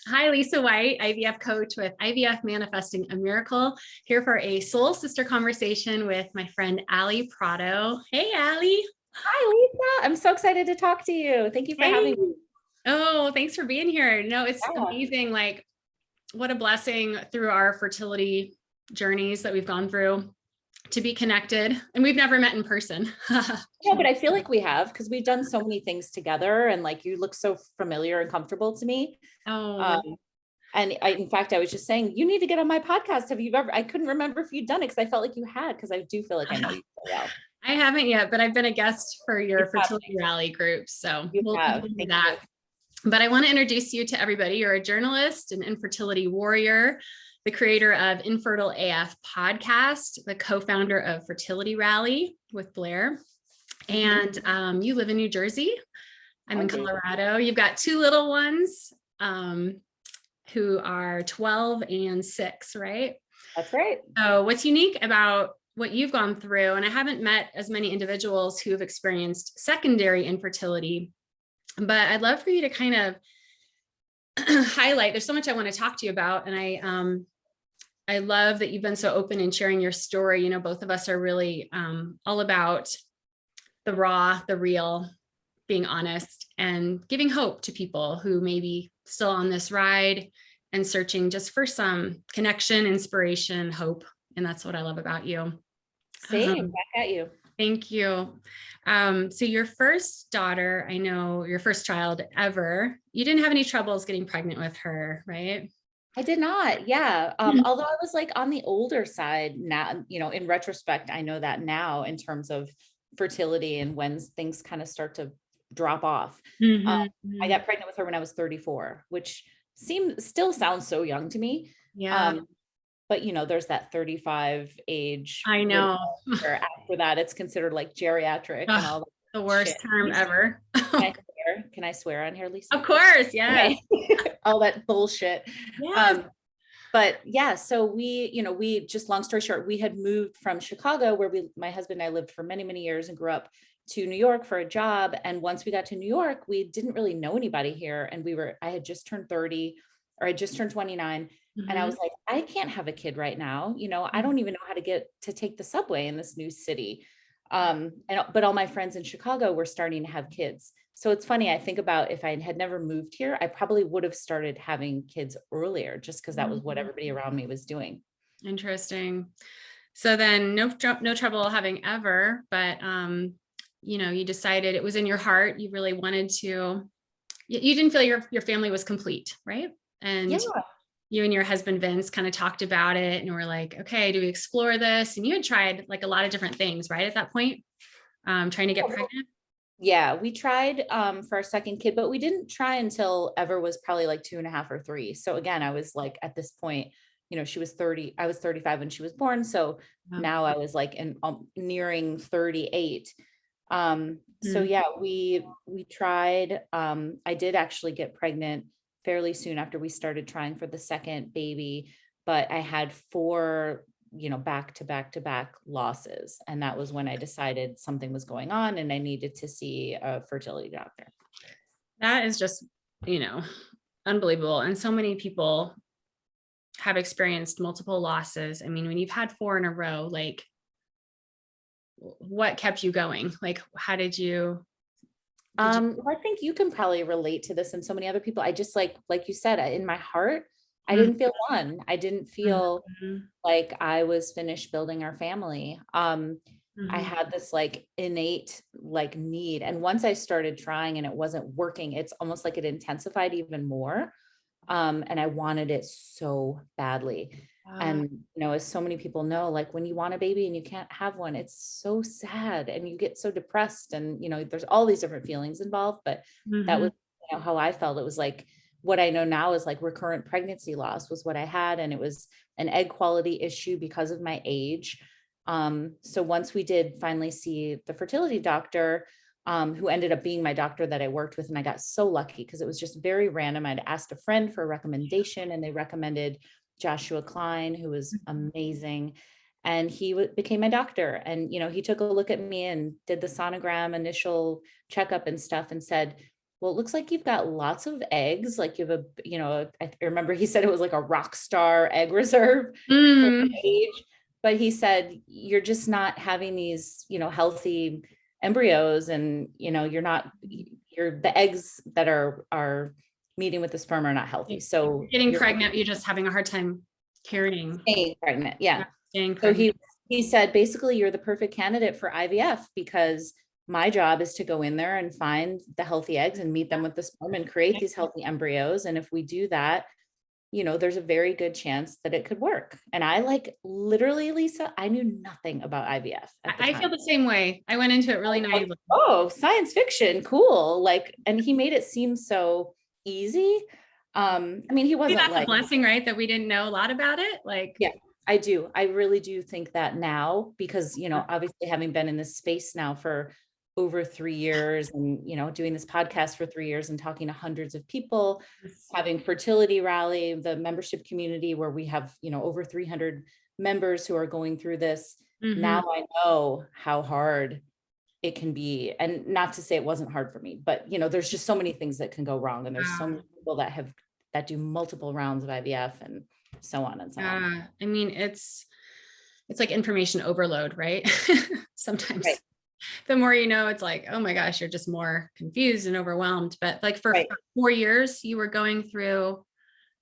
Hi, Lisa White, IVF coach with IVF Manifesting a Miracle, here for a soul sister conversation with my friend Allie Prato. Hey, Allie. Hi, Lisa. I'm so excited to talk to you. Thank you for Hey. having me. Oh, thanks for being here. No, it's Yeah. amazing. Like, what a blessing through our fertility journeys that we've gone through to be connected. And we've never met in person. Yeah, but I feel like we have because we've done so many things together, and like you look so familiar and comfortable to me. Oh, Um, in fact, I was just saying you need to get on my podcast. Have you ever? I couldn't remember if you'd done it because I felt like you had, because I do feel like I know you so well. I haven't yet, but I've been a guest for your You have. Fertility Rally group. So You we'll have. do Thank that. you. But I want to introduce you to everybody. You're a journalist, an infertility warrior, the creator of Infertile AF podcast, the co-founder of Fertility Rally with Blair. And you live in New Jersey. I'm in Colorado. You've got two little ones who are 12 and 6, right? That's right. So what's unique about what you've gone through, and I haven't met as many individuals who have experienced secondary infertility, but I'd love for you to kind of highlight. There's so much I want to talk to you about, and I love that you've been so open in sharing your story. You know, both of us are really all about the raw, the real, being honest, and giving hope to people who may be still on this ride and searching just for some connection, inspiration, hope. And that's what I love about you. Same. Back at you. Thank you. So your first daughter, I know your first child ever, you didn't have any troubles getting pregnant with her, right? I did not. Yeah. Although I was like on the older side now, in retrospect, I know that now in terms of fertility and when things kind of start to drop off. I got pregnant with her when I was 34, which still sounds so young to me. Yeah. But there's that 35 age. I know. After that, it's considered like geriatric and all that. The worst term ever. Can I swear on here, Lisa? Of course. Yeah. Okay. All that bullshit. Yes. But yeah, so we just, long story short, we had moved from Chicago, where my husband and I lived for many, many years and grew up, to New York for a job. And once we got to New York, we didn't really know anybody here. And I had just turned 30, or I just turned 29. And I was like, I can't have a kid right now. I don't even know how to get to take the subway in this new city. But all my friends in Chicago were starting to have kids. So it's funny, I think about if I had never moved here, I probably would have started having kids earlier, just because that was what everybody around me was doing. Interesting. So then no trouble having ever, but you decided it was in your heart. You really wanted to, you didn't feel your family was complete, right? And yeah. You and your husband, Vince, kind of talked about it and were like, okay, do we explore this? And you had tried like a lot of different things, right? At that point, trying to get pregnant. Yeah, we tried for our second kid, but we didn't try until Ever was probably like 2.5 or 3. So again, I was like, at this point, she was 30, I was 35 when she was born. So now I was like nearing 38. So yeah, we tried. I did actually get pregnant fairly soon after we started trying for the second baby, but I had 4 back to back losses. And that was when I decided something was going on and I needed to see a fertility doctor. That is just, unbelievable. And so many people have experienced multiple losses. I mean, when you've had 4 in a row, like what kept you going? Like, how did you? I think you can probably relate to this and so many other people. I just like you said, in my heart, I didn't feel one. I didn't feel like I was finished building our family. I had this like innate like need. And once I started trying and it wasn't working, it's almost like it intensified even more. And I wanted it so badly. And, as so many people know, like when you want a baby and you can't have one, it's so sad and you get so depressed and, there's all these different feelings involved, but that was how I felt. It was like, what I know now is like recurrent pregnancy loss was what I had. And it was an egg quality issue because of my age. So once we did finally see the fertility doctor, who ended up being my doctor that I worked with, and I got so lucky because it was just very random. I'd asked a friend for a recommendation and they recommended Joshua Klein, who was amazing. And he became my doctor. And, he took a look at me and did the sonogram initial checkup and stuff and said, well, it looks like you've got lots of eggs. Like you have I remember he said it was like a rock star egg reserve for Mm. your age, but he said, you're just not having these, healthy embryos, and, the eggs that are meeting with the sperm are not healthy. So Getting you're pregnant, you're just having a hard time carrying. staying pregnant. Yeah. Staying So pregnant. he said, basically, you're the perfect candidate for IVF, because my job is to go in there and find the healthy eggs and meet them with the sperm and create these healthy embryos. And if we do that, there's a very good chance that it could work. And I literally, Lisa, I knew nothing about IVF at the I time. feel the same way. I went into it really naively. Oh, science fiction, cool. And he made it seem so easy. I mean, he wasn't Maybe that's a blessing, right? That we didn't know a lot about it. Yeah, I do. I really do think that now, because, obviously having been in this space now for over 3 years, and, doing this podcast for 3 years and talking to hundreds of people, having Fertility Rally, the membership community where we have, over 300 members who are going through this. Mm-hmm. Now I know how hard it can be. And not to say it wasn't hard for me, but, there's just so many things that can go wrong. And there's so many people that do multiple rounds of IVF and so on and so on. I mean, it's like information overload, right? Sometimes the more you know, it's like, oh my gosh, you're just more confused and overwhelmed. But like for 4 years, you were going through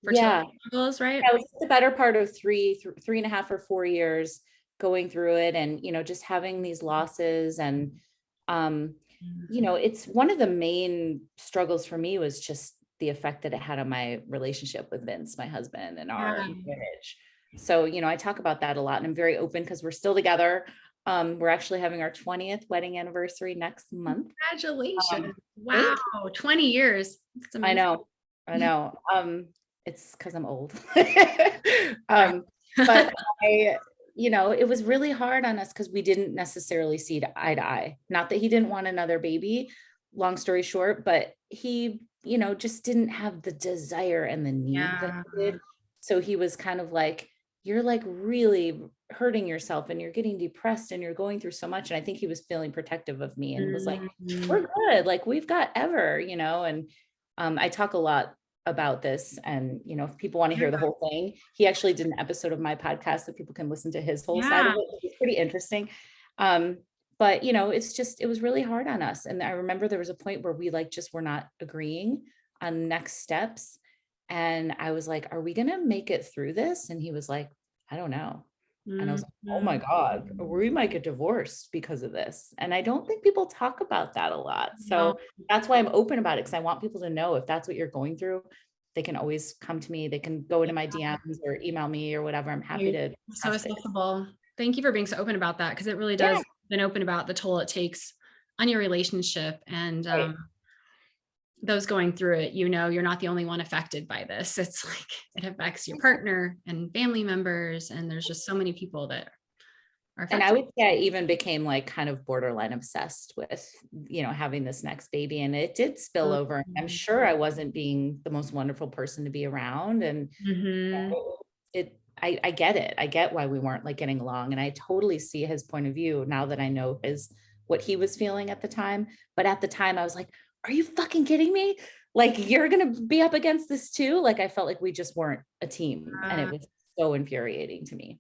fertility struggles, right? Yeah, it was the better part of 3.5 or 4 years going through it, and just having these losses. And it's one of the main struggles for me was just the effect that it had on my relationship with Vince, my husband, and our marriage. So, I talk about that a lot, and I'm very open because we're still together. We're actually having our 20th wedding anniversary next month. Congratulations. Wow. 20 years. That's amazing. I know. It's because I'm old. But it was really hard on us because we didn't necessarily see eye to eye. Not that he didn't want another baby, long story short, but he, just didn't have the desire and the need that he did. So he was kind of like, you're like really hurting yourself and you're getting depressed and you're going through so much. And I think he was feeling protective of me and was like, we're good. Like we've got ever, and I talk a lot about this, and if people want to hear the whole thing, he actually did an episode of my podcast that people can listen to his whole side of it. It's pretty interesting. But it was really hard on us. And I remember there was a point where we just were not agreeing on next steps. And I was like, are we going to make it through this? And he was like, I don't know. And I was like, oh my God, we might get divorced because of this. And I don't think people talk about that a lot. So that's why I'm open about it, because I want people to know if that's what you're going through, they can always come to me. They can go into my DMs or email me or whatever. I'm happy to. So accessible. Thank you for being so open about that, because it really does been open about the toll it takes on your relationship. And those going through it, you're not the only one affected by this. It's like it affects your partner and family members, and there's just so many people that are affected. And I would say I even became kind of borderline obsessed with, having this next baby, and it did spill over. I'm sure I wasn't being the most wonderful person to be around, and I get it. I get why we weren't getting along, and I totally see his point of view now that I know what he was feeling at the time. But at the time I was like, are you fucking kidding me? You're going to be up against this too? I felt like we just weren't a team, and it was so infuriating to me.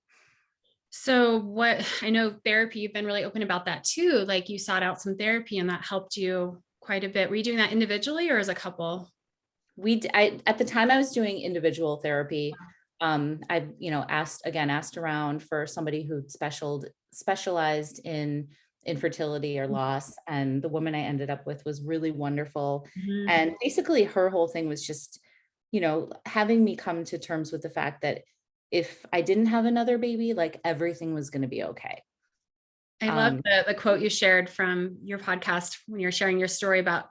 So what, I know therapy, you've been really open about that too. You sought out some therapy and that helped you quite a bit. Were you doing that individually or as a couple? At the time I was doing individual therapy. I, asked around for somebody who specialized in infertility or loss. And the woman I ended up with was really wonderful. And basically her whole thing was just, having me come to terms with the fact that if I didn't have another baby, everything was going to be okay. I love the quote you shared from your podcast when you're sharing your story about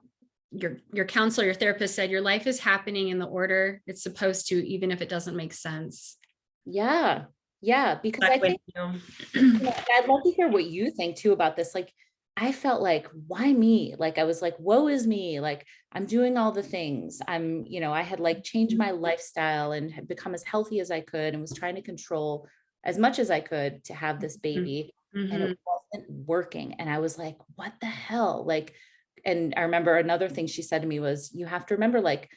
your counselor, your therapist said, your life is happening in the order it's supposed to, even if it doesn't make sense. Yeah. Because I think I'd love to hear what you think too about this. I felt like, why me? I was like, woe is me. I'm doing all the things. I had changed my lifestyle and had become as healthy as I could and was trying to control as much as I could to have this baby. And it wasn't working. And I was like, what the hell? and I remember another thing she said to me was, you have to remember, like,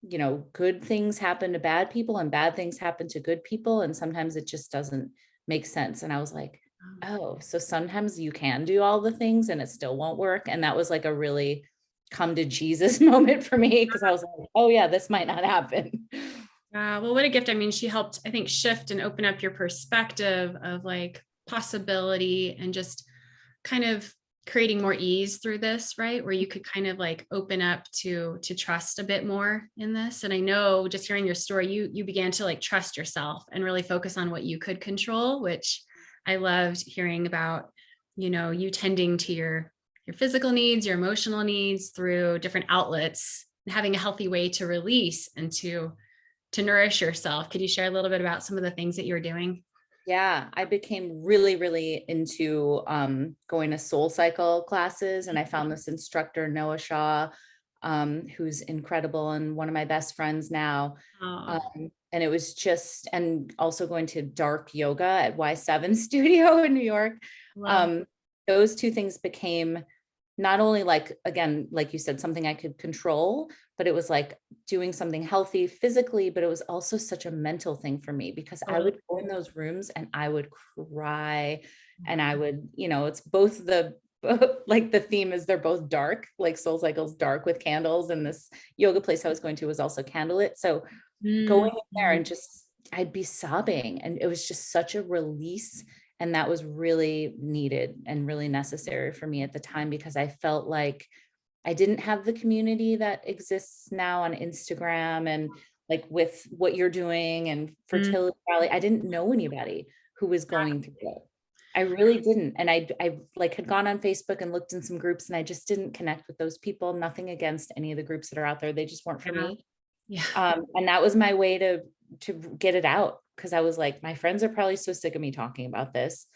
you know, good things happen to bad people and bad things happen to good people. And sometimes it just doesn't make sense. And I was like, oh, so sometimes you can do all the things and it still won't work. And that was like a really come to Jesus moment for me, because I was like, oh yeah, this might not happen. Well, what a gift. I mean, she helped, I think, shift and open up your perspective of like possibility and just kind of creating more ease through this, right? Where you could kind of like open up to trust a bit more in this. And I know just hearing your story, you began to like trust yourself and really focus on what you could control, which I loved hearing about, you know, you tending to your physical needs, your emotional needs through different outlets, and having a healthy way to release and to nourish yourself. Could you share a little bit about some of the things that you were doing? Yeah, I became really, really into going to soul cycle classes. And I found this instructor, Noah Shaw, who's incredible and one of my best friends now. Oh, And it was just, and also going to dark yoga at Y7 Studio in New York. love. Those two things became not only, like, again, like you said, something I could control, but it was like doing something healthy physically, but it was also such a mental thing for me, because I would go in those rooms and I would cry, and I would, you know, it's both the like the theme is they're both dark, like Soul Cycle's dark with candles, and this yoga place I was going to was also candlelit. So going in there and just, I'd be sobbing, and it was just such a release. And that was really needed and really necessary for me at the time, because I felt like I didn't have the community that exists now on Instagram, and like with what you're doing and Fertility Rally, I didn't know anybody who was going through it. I really didn't. And I like had gone on Facebook and looked in some groups, and I just didn't connect with those people. Nothing against any of the groups that are out there. They just weren't for me. Yeah. And that was my way to get it out, because I was like, my friends are probably so sick of me talking about this.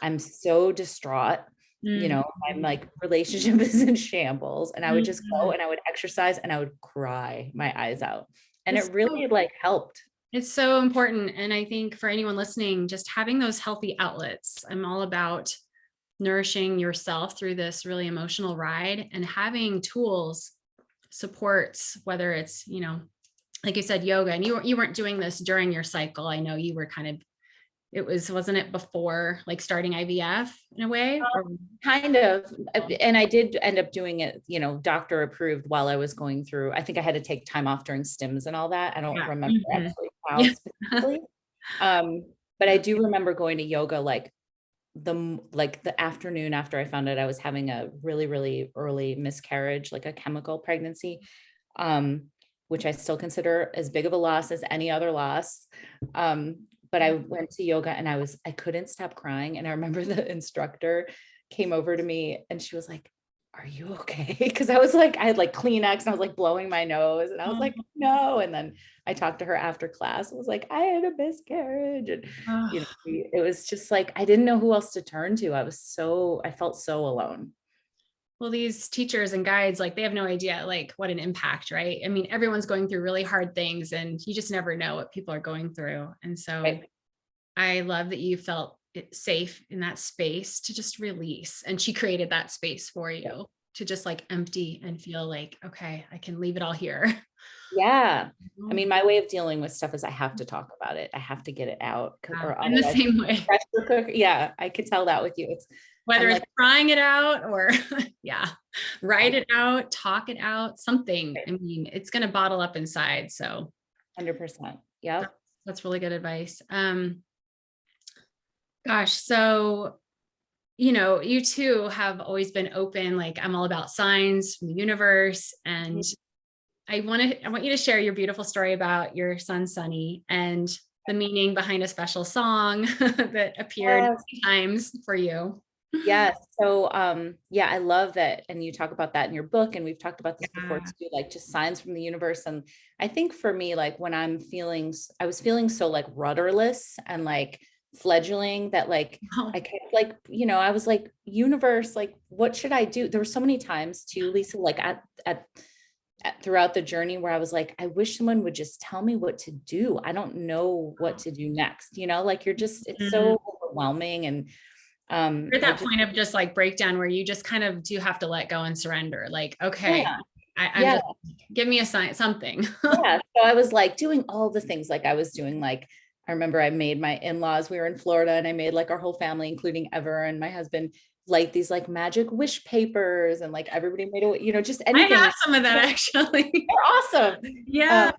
I'm so distraught. You know, I'm like, relationship is in shambles. And I would just go and I would exercise and I would cry my eyes out. And it really like helped. It's so important. And I think for anyone listening, just having those healthy outlets, I'm all about nourishing yourself through this really emotional ride, and having tools, supports, whether it's, you know, like you said, yoga, and you weren't doing this during your cycle. I know you were kind of, wasn't it before like starting IVF in a way? Or? Kind of. And I did end up doing it, you know, doctor approved while I was going through. I think I had to take time off during stims and all that. I don't remember actually how specifically. But I do remember going to yoga like the afternoon after I found out I was having a really, really early miscarriage, like a chemical pregnancy, which I still consider as big of a loss as any other loss. But I went to yoga and I couldn't stop crying. And I remember the instructor came over to me and she was like, "Are you okay?" Because I was like, I had like Kleenex and I was like blowing my nose, and I was like, "No." And then I talked to her after class. I was like, "I had a miscarriage." And you know, it was just like, I didn't know who else to turn to. I felt so alone. Well, these teachers and guides, like they have no idea like what an impact, right? I mean, everyone's going through really hard things and you just never know what people are going through. And so I love that you felt safe in that space to just release. And she created that space for you to just like empty and feel like, okay, I can leave it all here. Yeah. I mean, my way of dealing with stuff is I have to talk about it. I have to get it out. Or I'm the same way. Yeah, I could tell that with you. It's whether it's crying it out or write it out, talk it out, something. I mean, it's going to bottle up inside. So 100%. Yeah. That's really good advice. Gosh. So, you know, you too have always been open. Like I'm all about signs from the universe. And I want you to share your beautiful story about your son, Sonny, and the meaning behind a special song that appeared many times for you. Yes. So, I love that. And you talk about that in your book, and we've talked about this before too, like just signs from the universe. And I think for me, like when I was feeling so like rudderless and like fledgling that like, I kept like, you know, I was like, universe, like, what should I do? There were so many times too, Lisa, like throughout the journey where I was like, I wish someone would just tell me what to do. I don't know what to do next, you know, like it's so overwhelming. And You're at that point of just like breakdown where you just kind of do have to let go and surrender. Like, okay, yeah, I'm just, give me a sign, something. yeah. So I was like doing all the things like I was doing. Like, I remember I made my in-laws, we were in Florida, and I made like our whole family, including Ever and my husband, like these like magic wish papers, and like everybody made it, you know, just I anything. have some of that actually. They're awesome. Yeah.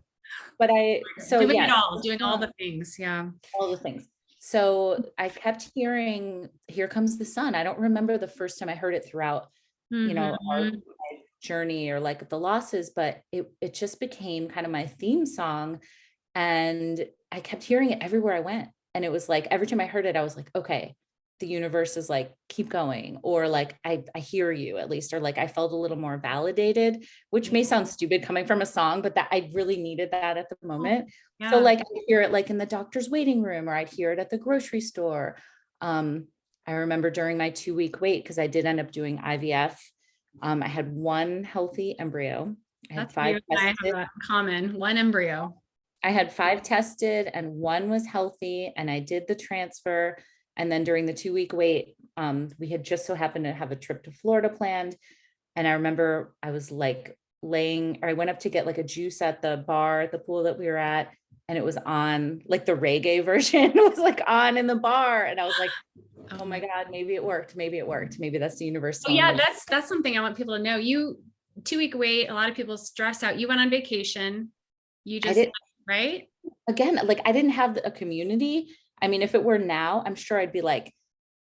But Doing it all, doing all the things. Yeah. all the things. So I kept hearing, "Here Comes the Sun." I don't remember the first time I heard it throughout, you know, our journey or like the losses, but it just became kind of my theme song. And I kept hearing it everywhere I went. And it was like, every time I heard it, I was like, okay, the universe is like, keep going. Or like, I hear you at least, or like, I felt a little more validated, which may sound stupid coming from a song, but that I really needed that at the moment. Yeah. So like, I hear it like in the doctor's waiting room, or I'd hear it at the grocery store. I remember during my 2-week wait, because I did end up doing IVF. I had one healthy embryo. I had That's five you and I have tested. that in common, one embryo. I had 5 tested and one was healthy, and I did the transfer. And then during the 2-week wait, we had just so happened to have a trip to Florida planned. And I remember I was like I went up to get like a juice at the bar at the pool that we were at, and it was on, like the reggae version was like on in the bar. And I was like, oh my God, maybe it worked. Maybe it worked. Maybe that's the universe. Oh yeah, that's something I want people to know. You 2-week wait, a lot of people stress out. You went on vacation. You just, right? Again, like I didn't have a community. I mean, if it were now, I'm sure I'd be like,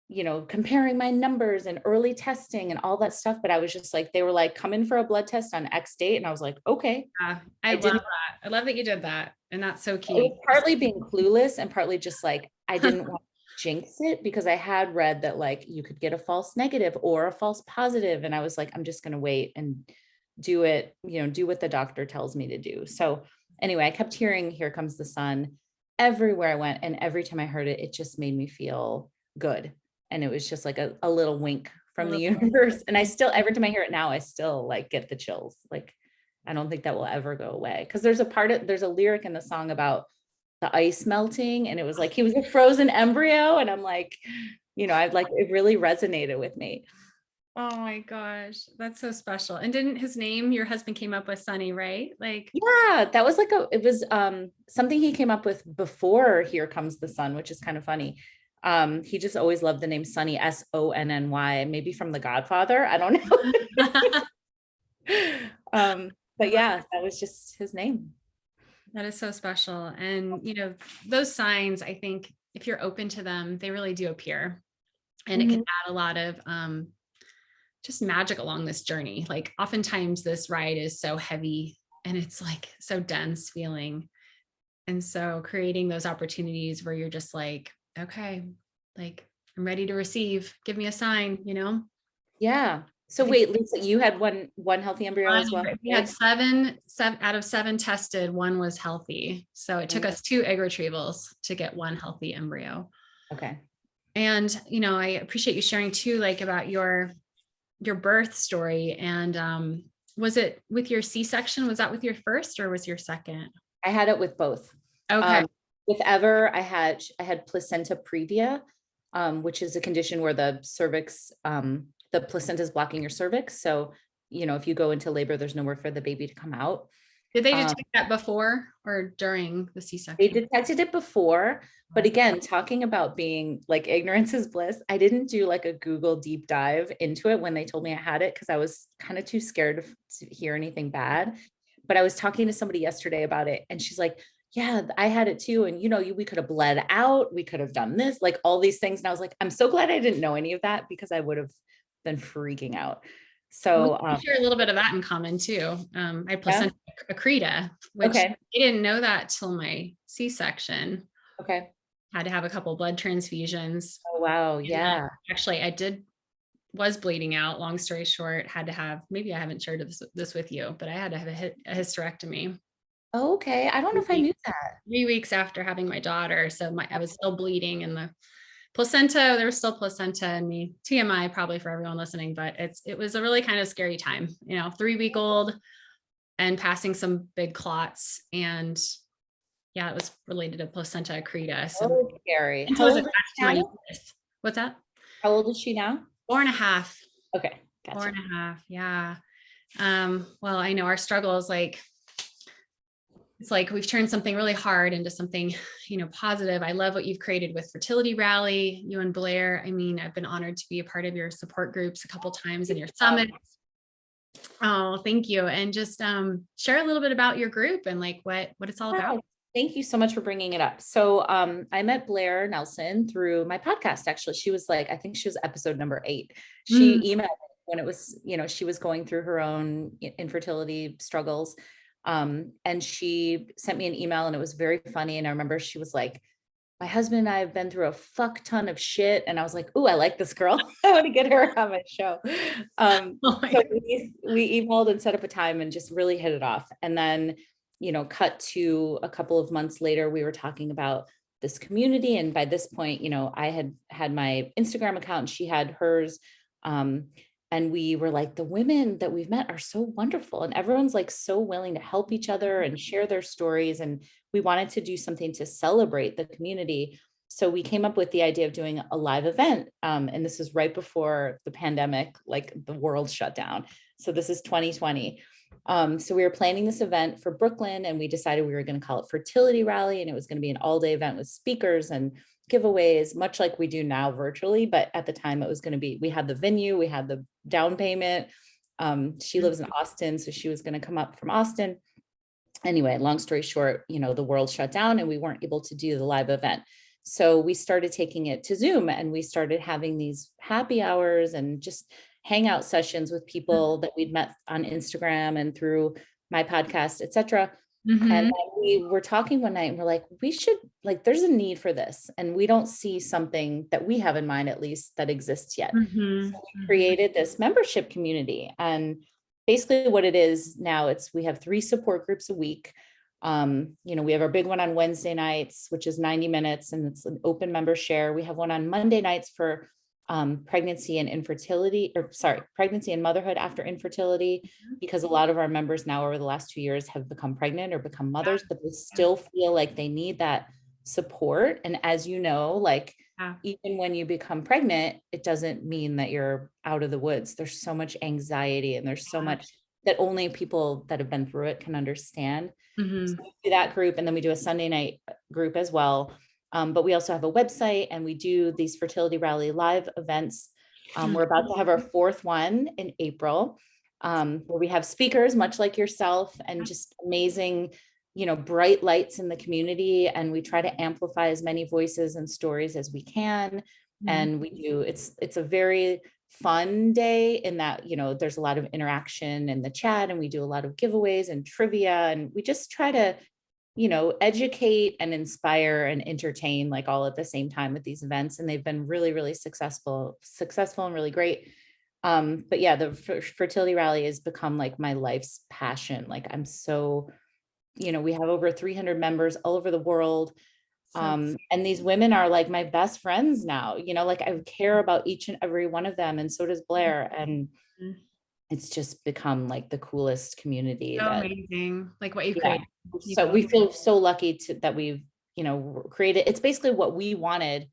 you know, comparing my numbers and early testing and all that stuff. But I was just like, they were like, come in for a blood test on X date. And I was like, okay. Yeah, I love that. I love that you did that. And that's so key. It was partly being clueless and partly just like, I didn't want to jinx it, because I had read that like you could get a false negative or a false positive. And I was like, I'm just going to wait and do it, you know, do what the doctor tells me to do. So anyway, I kept hearing "Here Comes the Sun" everywhere I went. And every time I heard it, it just made me feel good. And it was just like a little wink from the universe. And I still, every time I hear it now, I still like get the chills. Like, I don't think that will ever go away. Cause there's a lyric in the song about the ice melting. And it was like, he was a frozen embryo. And I'm like, you know, I'd like, it really resonated with me. Oh my gosh, that's so special. And didn't his name, your husband came up with Sonny, right? Like, yeah, that was like it was something he came up with before "Here Comes the Sun," which is kind of funny. He just always loved the name Sonny, Sonny, maybe from The Godfather. I don't know. But yeah, that was just his name. that is so special. And, you know, those signs, I think if you're open to them, they really do appear. And it can add a lot of just magic along this journey. Like oftentimes this ride is so heavy and it's like so dense feeling. And so creating those opportunities where you're just like, okay, like I'm ready to receive, give me a sign, you know? Yeah. So wait, Lisa, you had one healthy embryo as well? We had seven out of 7 tested, 1 was healthy. So it took us 2 egg retrievals to get 1 healthy embryo. Okay. And, you know, I appreciate you sharing too, like about your birth story. And was it with your C-section? Was that with your first or was your second? I had it with both. Okay. With Ever, I had placenta previa, which is a condition where the cervix, the placenta is blocking your cervix. So, you know, if you go into labor, there's nowhere for the baby to come out. Did they detect that before or during the C-section? They detected it before, but again, talking about being like ignorance is bliss, I didn't do like a Google deep dive into it when they told me I had it, because I was kind of too scared to hear anything bad. But I was talking to somebody yesterday about it, and she's like, yeah, I had it too. And, you know, we could have bled out, we could have done this, like all these things. And I was like, I'm so glad I didn't know any of that, because I would have been freaking out. So we share a little bit of that in common too. I had placenta accreta, which I didn't know that till my C-section. Okay. Had to have a couple blood transfusions. Oh, wow. Yeah. Actually, was bleeding out. Long story short, had to have, maybe I haven't shared this with you, but I had to have a hysterectomy. Oh, okay. I don't know if I knew that. 3 weeks after having my daughter. So I was still bleeding in the placenta. There was still placenta in me. TMI probably for everyone listening, but it was a really kind of scary time, you know, 3-week-old and passing some big clots. And yeah, it was related to placenta accreta. So scary. What's that? How old is she now? 4.5. Okay. Gotcha. 4.5. Yeah. Well, I know our struggle is like, it's like we've turned something really hard into something, positive. I love what you've created with Fertility Rally, you and Blair. I mean, I've been honored to be a part of your support groups a couple times in your summit. Oh, thank you. And just share a little bit about your group and like what it's all about. Thank you so much for bringing it up. So I met Blair Nelson through my podcast. Actually, she was like, I think she was episode number 8. She emailed when it was, she was going through her own infertility struggles. And she sent me an email and it was very funny. And I remember she was like, my husband and I have been through a fuck ton of shit. And I was like, oh, I like this girl. I want to get her on my show. So we emailed and set up a time and just really hit it off. And then, cut to a couple of months later, we were talking about this community. And by this point, I had my Instagram account and she had hers. And we were like, the women that we've met are so wonderful. And everyone's like so willing to help each other and share their stories. And we wanted to do something to celebrate the community. So we came up with the idea of doing a live event. And this is right before the pandemic, like the world shut down. So this is 2020. So we were planning this event for Brooklyn and we decided we were going to call it Fertility Rally. And it was going to be an all-day event with speakers and giveaways, much like we do now virtually. But at the time it was going to be, we had the venue, we had the down payment. She lives in Austin, so she was going to come up from Austin. Anyway, long story short, the world shut down and we weren't able to do the live event. So we started taking it to Zoom and we started having these happy hours and just hangout sessions with people that we'd met on Instagram and through my podcast, etc. And then we were talking one night and we're like, we should, like, there's a need for this. And we don't see something that we have in mind, at least, that exists yet. So we created this membership community. And basically what it is now, we have 3 support groups a week. We have our big one on Wednesday nights, which is 90 minutes and it's an open member share. We have one on Monday nights for pregnancy and motherhood after infertility, because a lot of our members now over the last 2 years have become pregnant or become mothers, but they still feel like they need that support. And as you know, like even when you become pregnant, it doesn't mean that you're out of the woods. There's so much anxiety and there's so much that only people that have been through it can understand. So we do that group, and then we do a Sunday night group as well. But we also have a website and we do these Fertility Rally live events. We're about to have our 4th one in April, where we have speakers much like yourself and just amazing, bright lights in the community. And we try to amplify as many voices and stories as we can. And we do, it's a very fun day in that, there's a lot of interaction in the chat and we do a lot of giveaways and trivia. And we just try to educate and inspire and entertain, like all at the same time with these events. And they've been really, really successful and really great. But yeah, the Fertility Rally has become like my life's passion. Like I'm so, we have over 300 members all over the world. And these women are like my best friends now, like I care about each and every one of them. And so does Blair. And it's just become like the coolest community. So amazing. Like what you created. So we feel so lucky that we've, created. It's basically what we wanted,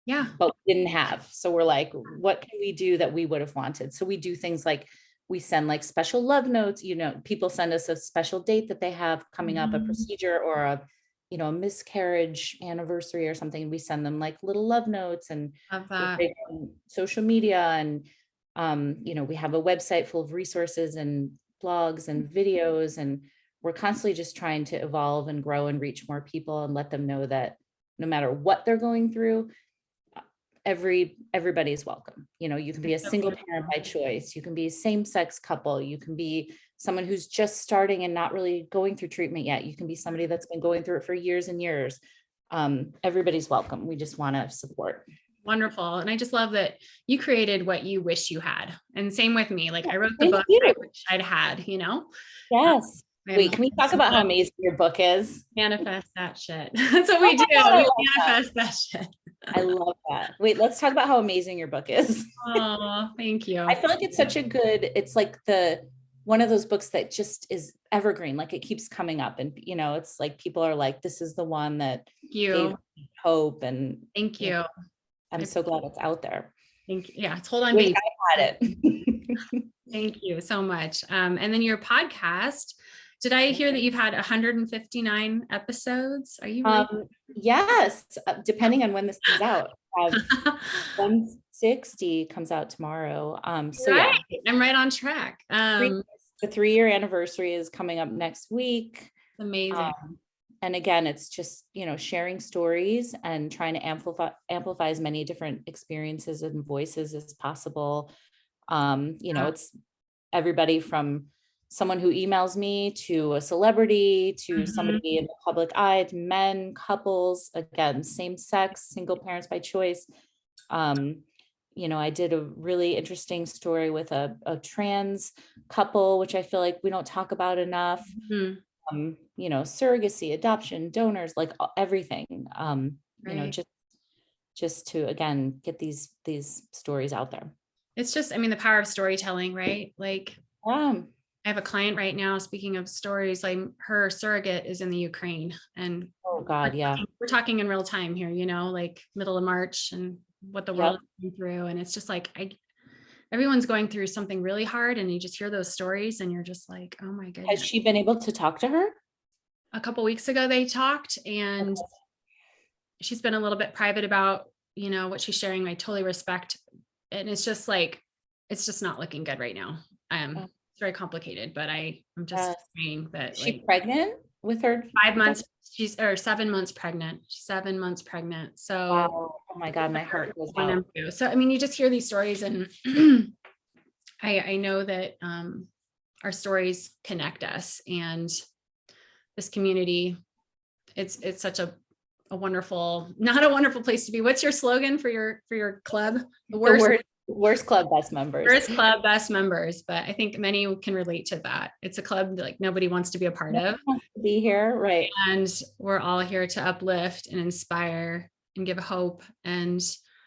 but we didn't have. So we're like, what can we do that we would have wanted? So we do things like we send like special love notes, people send us a special date that they have coming up, a procedure or a miscarriage anniversary or something. We send them like little love notes and social media. And, we have a website full of resources and blogs and videos, and we're constantly just trying to evolve and grow and reach more people and let them know that no matter what they're going through, everybody's welcome. You can be a single parent by choice. You can be a same-sex couple. You can be someone who's just starting and not really going through treatment yet. You can be somebody that's been going through it for years and years. Everybody's welcome. We just want to support. Wonderful. And I just love that you created what you wish you had. And same with me. Like I wrote the book I wish I'd had, Yes. Wait, can we talk about how amazing your book is? Manifest that shit. That's what we do. We manifest that shit. I love that. Wait, let's talk about how amazing your book is. Oh, thank you. I feel like it's such a good, it's like one of those books that just is evergreen. Like it keeps coming up and, it's like, people are like, this is the one that gave hope. And thank you. I'm so glad it's out there. Thank you. Yeah, it's Hold On Wish Baby. I had it. Thank you so much. And then your podcast, did I hear that you've had 159 episodes? Are you really? Yes, depending on when this comes out. 160 comes out tomorrow. So right. yeah, I'm right on track. the 3-year anniversary is coming up next week. Amazing. And again, it's just, sharing stories and trying to amplify as many different experiences and voices as possible. It's everybody from someone who emails me to a celebrity to somebody in the public eye, to men, couples, again, same sex, single parents by choice. I did a really interesting story with a trans couple, which I feel like we don't talk about enough. Surrogacy, adoption, donors, like everything. Right. Just to, again, get these stories out there. It's just, the power of storytelling, right? Like, I have a client right now, speaking of stories, like her surrogate is in the Ukraine, and oh God, we're talking in real time here, like middle of March and what the world is going through. And it's just like, everyone's going through something really hard, and you just hear those stories and you're just like, oh my goodness. Has she been able to talk to her? A couple weeks ago they talked, and she's been a little bit private about, what she's sharing. I totally respect. And it's just like, it's just not looking good right now. It's very complicated, but I'm just saying that. Is she pregnant with her? 5 months, 7 months pregnant. She's 7 months pregnant. So, wow. Oh my God, my heart goes out. So, you just hear these stories, and I know that our stories connect us, and this community, it's such a wonderful, not a wonderful place to be. What's your slogan for your club? The worst club, best members. Worst club, best members. But I think many can relate to that. It's a club that, like, nobody wants to be a part of. Wants to be here, right? And we're all here to uplift and inspire and give hope. And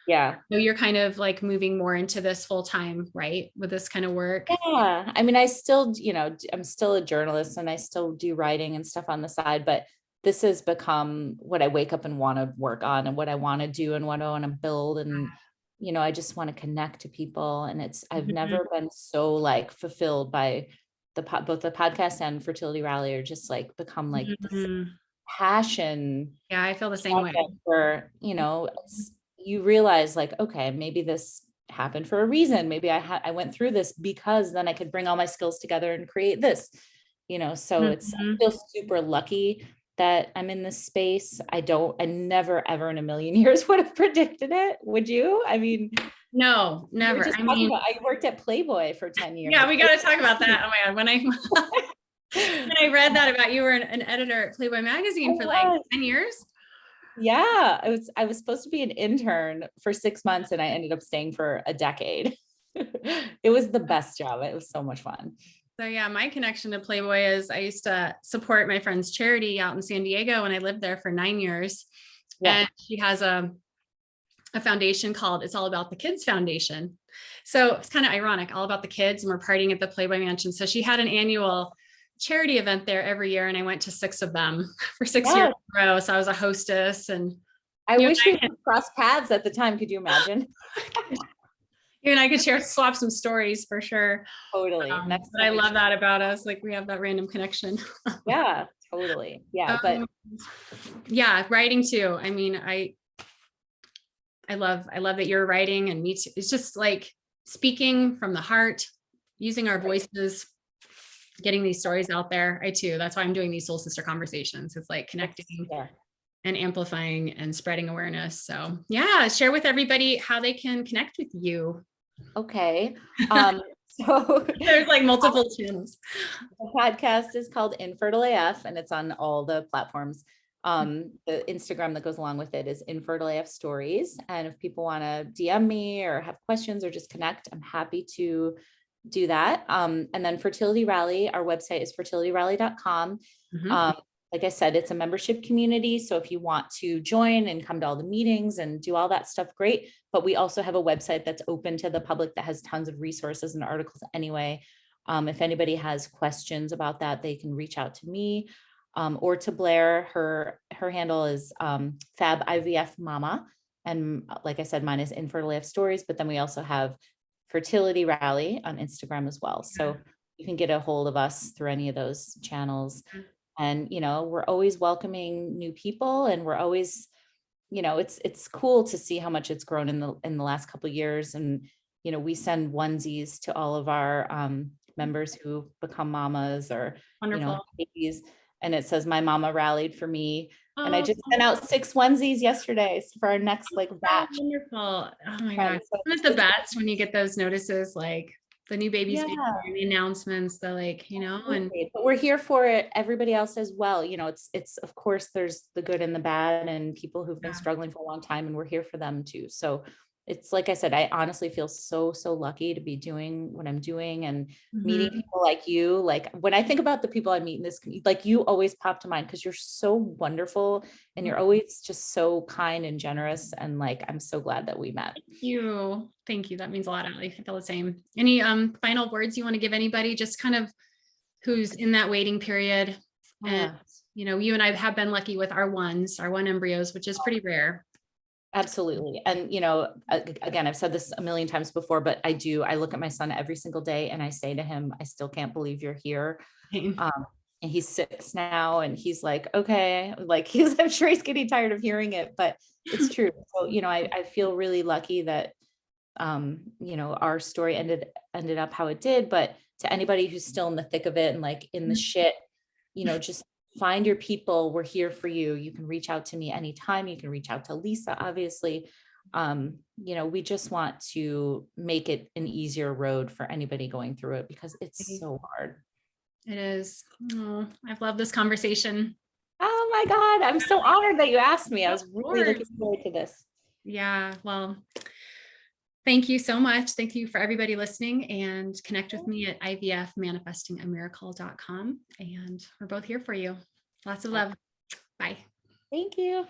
you're kind of like moving more into this full time, right? With this kind of work. Yeah. I still, I'm still a journalist, and I still do writing and stuff on the side, but this has become what I wake up and want to work on, and what I want to do, and what I want to build. And, I just want to connect to people. And I've never been so like fulfilled by both the podcast and Fertility Rally, are just like become like this passion. Yeah, I feel the same way. Where, you realize like, okay, maybe this happened for a reason. Maybe I went through this because then I could bring all my skills together and create this, so I feel super lucky that I'm in this space. I never, ever in a million years would have predicted it. Would you? No, never. I worked at Playboy for 10 years. Yeah, we got to talk about that. Oh my God. When I read that about you were an editor at Playboy magazine for like 10 years. Yeah, I was supposed to be an intern for 6 months, and I ended up staying for a decade. It was the best job. It was so much fun. So yeah, my connection to Playboy is I used to support my friend's charity out in San Diego, and I lived there for 9 years. And she has a foundation called It's All About the Kids Foundation. So it's kind of ironic, all about the kids, and we're partying at the Playboy Mansion. So she had an annual charity event there every year, and I went to 6 of them for 6 years in a row. So I was a hostess, and I wish we could cross paths at the time. Could you imagine? You and I could swap some stories for sure. Totally. But I love that about us. Like, we have that random connection. Yeah, totally. Yeah. But yeah, writing too. I love that you're writing, and me too. It's just like speaking from the heart, using our voices, getting these stories out there. I too, that's why I'm doing these Soul Sister conversations. It's like connecting and amplifying and spreading awareness. So yeah, share with everybody how they can connect with you. Okay. So there's like multiple channels. The podcast is called Infertile AF, and it's on all the platforms. The Instagram that goes along with it is Infertile AF Stories. And if people want to DM me or have questions or just connect, I'm happy to do that. And then Fertility Rally, our website is fertilityrally.com. Like I said, it's a membership community. So if you want to join and come to all the meetings and do all that stuff, great. But we also have a website that's open to the public that has tons of resources and articles anyway. If anybody has questions about that, they can reach out to me or to Blair. Her handle is Fab IVF Mama. And like I said, mine is Infertile AF Stories, but then we also have Fertility Rally on Instagram as well. So you can get a hold of us through any of those channels. And, we're always welcoming new people, and we're always, it's cool to see how much it's grown in the last couple of years. And, we send onesies to all of our members who become mamas or, Wonderful. babies. And it says, my mama rallied for me. And I Oh, just sent out 6 onesies yesterday for our next so batch. wonderful. Oh my Right. God. So Isn't it the best when you get those notices, like the new baby's being yeah. born, the announcements, the like, and Absolutely. But we're here for it. Everybody else as well. It's of course there's the good and the bad and people who've been yeah. struggling for a long time, and we're here for them too. So it's like I said, I honestly feel so lucky to be doing what I'm doing and meeting Mhm. people like you. Like when I think about the people I meet in this, like you always pop to mind because you're so wonderful and you're always just so kind and generous. And like, I'm so glad that we met. Thank you. That means a lot, Allie. I feel the same. Any final words you want to give anybody, just kind of who's in that waiting period? And you and I have been lucky with our one embryos, which is pretty rare. Absolutely. And, again, I've said this a million times before, but I look at my son every single day and I say to him, I still can't believe you're here. And he's 6 now and he's like, okay, like I'm sure he's getting tired of hearing it, but it's true. So, I feel really lucky that, our story ended up how it did, but to anybody who's still in the thick of it and like in the shit, just find your people. We're here for you. You can reach out to me anytime. You can reach out to Lisa, obviously. We just want to make it an easier road for anybody going through it because it's so hard. It is. Oh, I've loved this conversation. Oh my God. I'm so honored that you asked me. I was really looking forward to this. Yeah. Well, thank you so much. Thank you for everybody listening, and connect with me at ivfmanifestingamiracle.com. And we're both here for you. Lots of love. Bye. Thank you.